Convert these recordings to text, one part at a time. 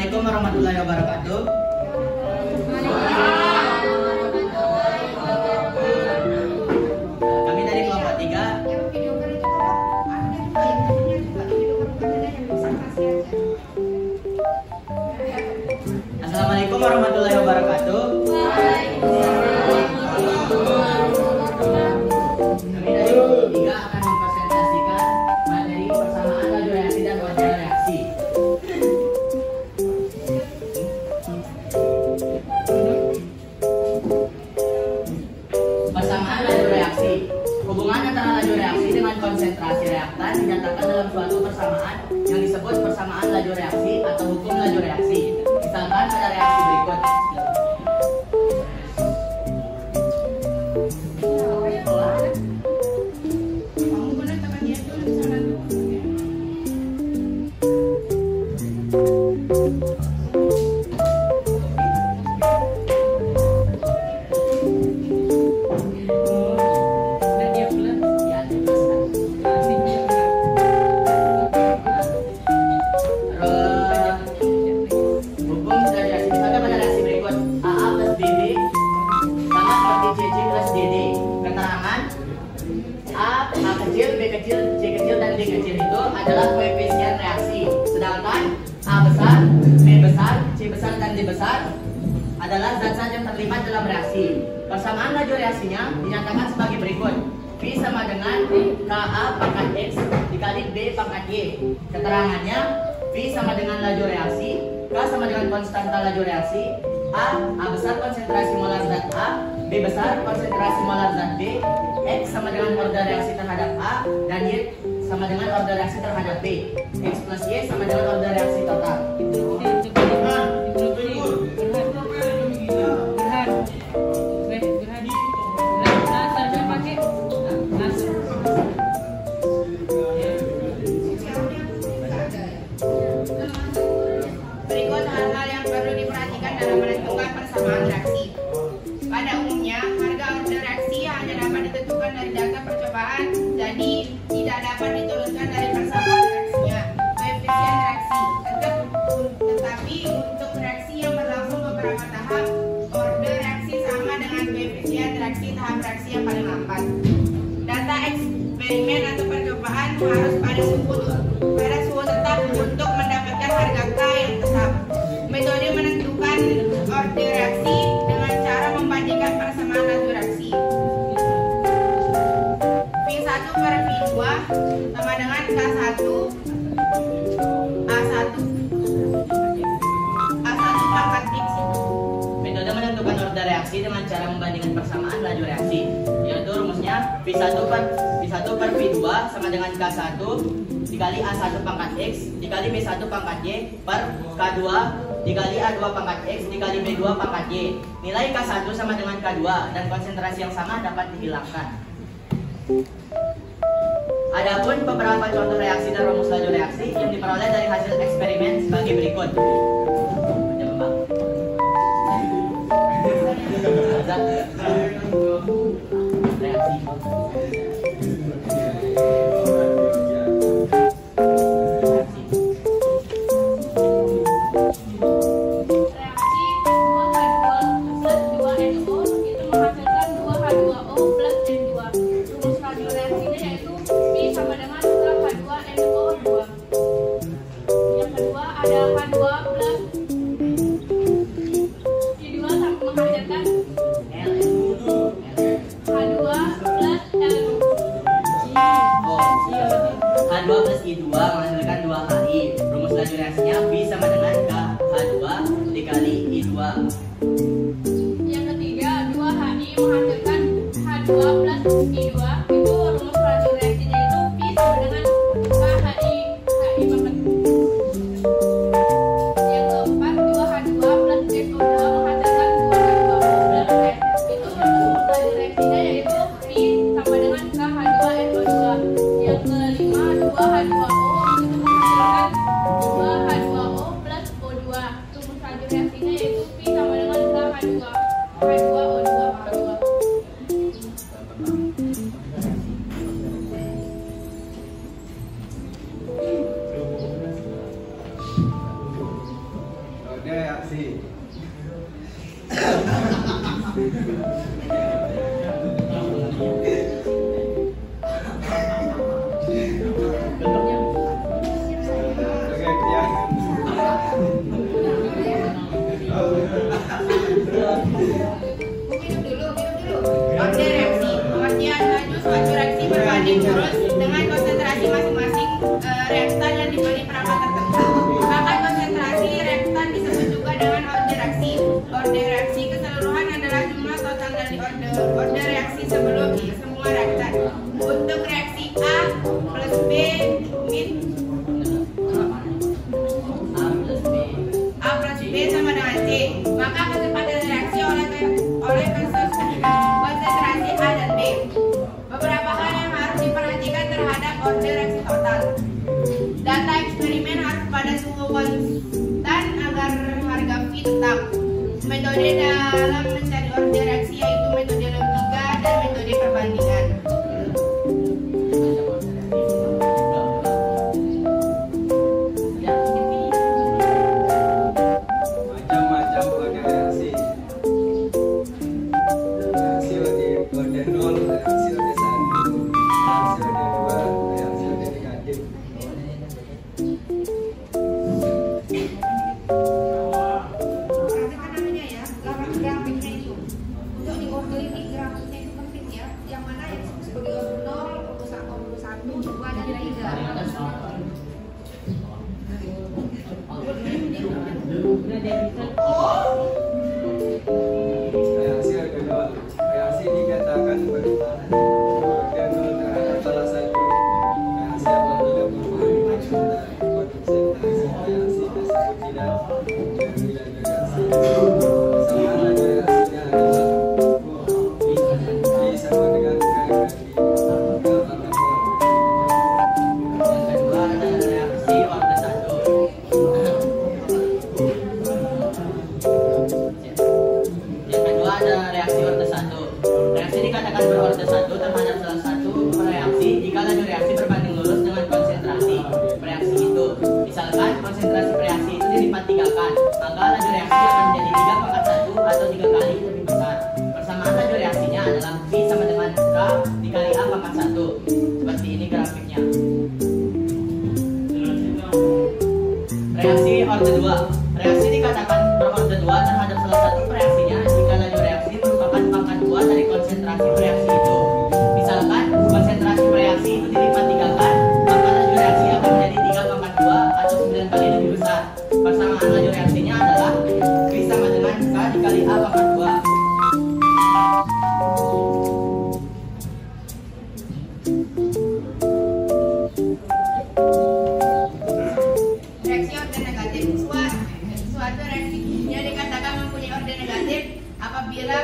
Assalamualaikum warahmatullahi wabarakatuh. Kami dari kelompok 3. Assalamualaikum warahmatullahi wabarakatuh. Kami dari kelompok 3 akan mempresentasikan materi persamaan laju reaksi dan order reaksi. Persamaan laju reaksi. Hubungan antara laju reaksi dengan konsentrasi reaktan dinyatakan dalam suatu persamaan yang disebut persamaan laju reaksi atau hukum laju reaksi. Misalkan pada reaksi berikut. Adalah koefisien reaksi, sedangkan A besar, B besar, C besar, dan D besar adalah zat-zat yang terlibat dalam reaksi. Persamaan laju reaksinya dinyatakan sebagai berikut. V sama dengan KA pangkat X dikali B pangkat Y. Keterangannya, V sama dengan laju reaksi, K sama dengan konstanta laju reaksi, A besar konsentrasi molar zat A, B besar konsentrasi molar zat B, X sama dengan order reaksi terhadap A, dan Y sama dengan order reaksi terhadap B. X plus Y sama dengan order reaksi total. Berikut hal-hal yang perlu diperhatikan dalam menentukan persamaan reaksi. Pada umumnya, harga order reaksi hanya dapat ditentukan dari data percobaan, jadi tidak dapat diturunkan dari persamaan reaksinya. Koefisien reaksi, tetapi untuk reaksi yang berlangsung beberapa tahap, order reaksi sama dengan koefisien reaksi tahap reaksi yang paling lambat. Data eksperimen atau percobaan harus pada suhu tetap untuk mendapatkan harga K yang tetap. Metode menentukan order reaksi dengan cara membandingkan persamaan laju reaksi. V1 per V2 sama dengan K1 A1 pangkat X. Metode menentukan order reaksi dengan cara membandingkan persamaan laju reaksi, yaitu rumusnya V1 per V2 sama dengan K1 dikali A1 pangkat X dikali B1 pangkat Y per K2 dikali A2 pangkat X dikali B2 pangkat Y. Nilai K1 sama dengan K2 dan konsentrasi yang sama dapat dihilangkan. Adapun beberapa contoh reaksi dan rumus laju reaksi yang diperoleh dari hasil eksperimen sebagai berikut. H2 plus I2 menghasilkan 2HI. Rumus laju reaksinya V sama dengan KH2 dikali I2. Yang ketiga, 2HI menghasilkan H2 plus I2. Itu rumus laju reaksinya itu V sama dengan KHI pangkat. Yang keempat, 2H2 plus SO2 menghasilkan 2H2O plus S. Itu rumus laju reaksinya yaitu V sama dengan KH2SO2. Yang kelima, 2H2O itu menghasilkan 2H2O plus O2. Rumus laju reaksinya yaitu V sama dengan KH2O2 pangkat 2. reaksi. Orde reaksi, pengertian laju suatu reaksi berbanding lurus dengan konsentrasi masing-masing reaktan yang diberi perangkat tertentu. Maka konsentrasi reaktan disebut juga dengan orde reaksi. Orde reaksi keseluruhan adalah jumlah total dari orde reaksi sebelum semua reaktan. Untuk reaksi A plus B min A plus B sama dengan C, maka kecepatan reaksi oleh konsentrasi A dan B. Beberapa hal yang harus diperhatikan terhadap orde reaksi total. Data eksperimen harus pada suhu konstan agar harga V tetap. Metode dalam mencari orde reaksi yaitu metode logika dan metode perbandingan. Macam-macam orde reaksi. Reaksi orde 0, reaksi orde 1, reaksi orde 2, reaksi orde negatif. Perhatikan namanya ya, grafiknya itu. Untuk di orde ini grafiknya itu penting ya. Yang mana yang sebagai orde 0, orde 1, 2 dan 3. Reaksi orde 0. Reaksi dikatakan berupa orde 0 terhadap salah satu reaksi apabila konsentrasi reaksi tersebut tidak reaksi. Sama laju reaksinya adalah I sama dengan K kali gamma kapal. Yang kedua ada reaksi orde 1. Yang kedua ada reaksi orde 1. Reaksi dikatakan berorde 1 terhadap salah satu reaksi jika laju reaksi berbanding lurus dengan konsentrasi reaksi itu. Misalkan konsentrasi reaksi itu dilipat 3-kan, maka laju reaksi akan menjadi 3/1 atau 3 kali lebih besar. Persamaan laju reaksinya adalah V sama dengan K dikali A pangkat 1. Seperti ini grafiknya. Reaksi orde 2. Reaksi dikatakan berorde 2 terhadap salah satu reaksinya jika laju reaksi merupakan pangkat 2 dari konsentrasi reaksi itu. Misalkan konsentrasi reaksi itu dilipat 3-kan, maka laju reaksi akan menjadi 3/2 atau 9 kali lebih besar. Persamaan laju reaksinya adalah V sama dengan K dikali A pangkat 2. Reaksi orde negatif. Suatu reaksi yang dikatakan mempunyai orde negatif apabila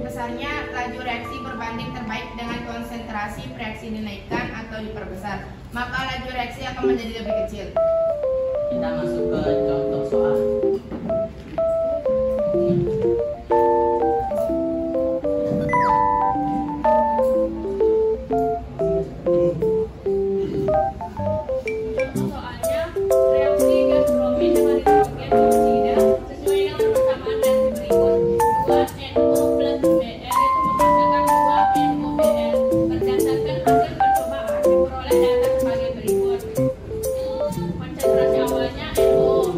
besarnya laju reaksi berbanding terbaik dengan konsentrasi reaksi dinaikkan atau diperbesar, maka laju reaksi akan menjadi lebih kecil. Kita masuk ke contoh soal. Contoh soalnya, reaksi gas bromin dengan hidrogen oksida sesuai dengan persamaan reaksi berikut. 2NO plus Br itu menghasilkan 2NOBr. Berdasarkan hasil percobaan diperoleh data sebagai berikut. Konsentrasi awalnya NO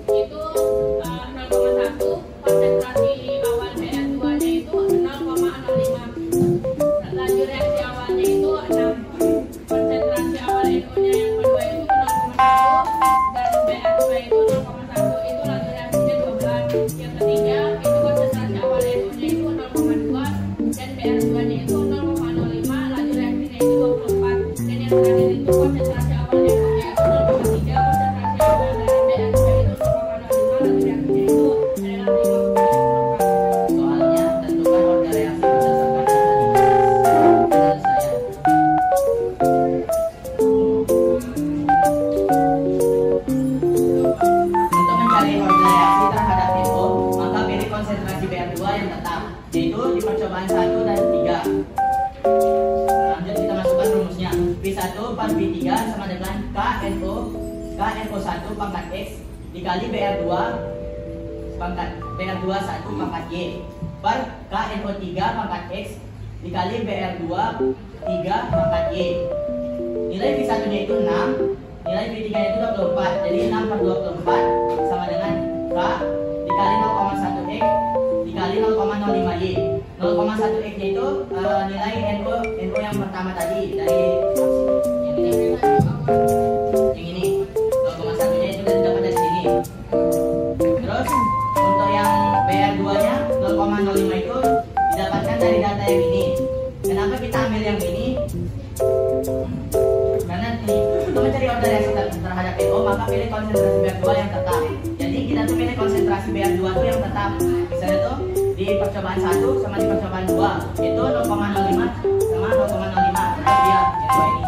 itu 0,1, konsentrasi awal Br2 nya itu 0,05. Laju reaksi awalnya itu 6. Konsentrasi awal NO nya yang kedua itu 0,1 dan Br2 itu 0,1, itu laju reaksinya 12. Yang ketiga itu konsentrasi awal NO nya itu 0,2 dan Br2 nya itu 0,05, laju reaksinya itu 24. Dan yang terakhir itu konsentrasi awal NO nya itu 0,3, konsentrasi awal dari Br2 itu 0,05, laju reaksinya itu adalah 50. Soalnya tentukan orde reaksi berdasarkan data di atas. Penyelesaian. Untuk mencari orde reaksi terhadap NO, maka pilih konsentrasi Br2 yang tetap, yaitu di percobaan 1 dan 3. Lanjut kita masukkan rumusnya. V1 per V3 sama dengan KNO1 pangkat X dikali BR2 pangkat BR2 1 pangkat Y per KNO3 pangkat X dikali BR2 3 pangkat Y. Nilai V1 nya itu 6, nilai V3 nya itu 24. Jadi 6 per 24 sama dengan K dikali 0,1 X dikali 0,05 Y. 0,1 X nya itu nilai NO yang pertama tadi dari yang ini. 0,1 nya itu dapat dari sini. Terus untuk yang BR2 nya 0,05 itu didapatkan dari data yang ini. Kenapa kita ambil yang ini? Karena ini untuk mencari order reaksi terhadap NO maka pilih konsentrasi BR2 yang tetap. Jadi kita tuh pilih konsentrasi BR2 itu yang tetap. Misalnya tuh di percobaan 1 sama di percobaan 2 itu 0,05 sama 0,05. Nah, dia NO ini.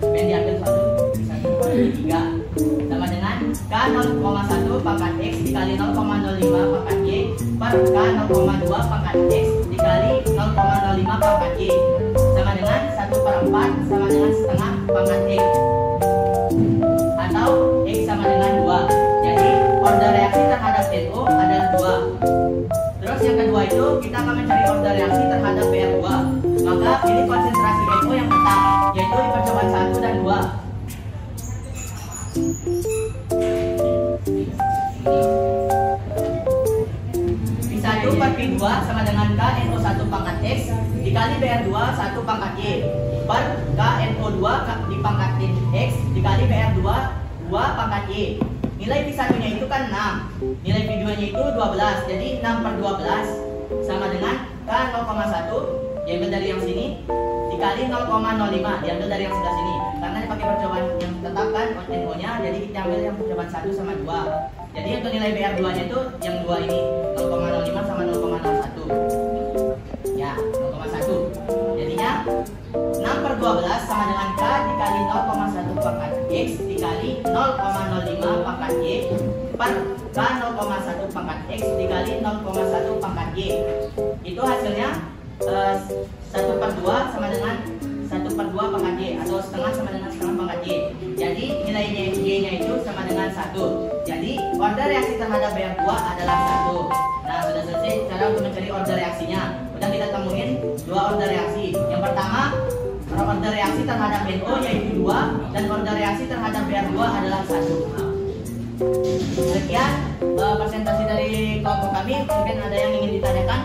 Ben diambil 1 sama dengan K 0,1 pangkat X dikali 0,05 pangkat Y per K 0,2 pangkat X dikali 0,05 pangkat Y sama dengan 1/4 sama dengan setengah pangkat X atau X sama dengan 2. Jadi order reaksi terhadap NO adalah 2. Terus yang kedua itu kita akan mencari order reaksi terhadap BR2. Maka pilih konsentrasi NO yang tetap yaitu di percobaan 1 dan 2. V1 per V2 sama dengan K NO1 pangkat X dikali BR2 1 pangkat Y per K NO2 di pangkat X dikali BR2 2 pangkat Y. Nilai V1 nya itu kan 6, nilai V2 nya itu 12. Jadi 6 per 12 sama dengan K 0,1 diambil dari yang sini dikali 0,05 diambil dari yang sebelah sini. Karena dipakai percobaan yang tetap kan NO nya, jadi kita ambil yang percobaan 1 sama 2. Jadi untuk nilai BR2 nya itu yang 2 ini 0,05 sama 0,01. Ya, 0,1. Jadinya 6 per 12 sama dengan K dikali 0,1 pangkat X dikali 0,05 pangkat Y per K 0,1 pangkat X dikali 0,1 pangkat Y. Itu hasilnya 1 per 2 sama dengan 1 per 2 pangkat Y atau setengah sama dengan setengah pangkat Y. Jadi nilainya Y nya itu sama dengan 1. Jadi order reaksi terhadap BR2 adalah 1. Nah, sudah selesai cara untuk mencari order reaksinya. Udah kita temuin 2 order reaksi. Yang pertama order reaksi terhadap NO yaitu 2 dan order reaksi terhadap BR2 adalah 1. Sekian presentasi dari kelompok kami. Mungkin ada yang ingin ditanyakan.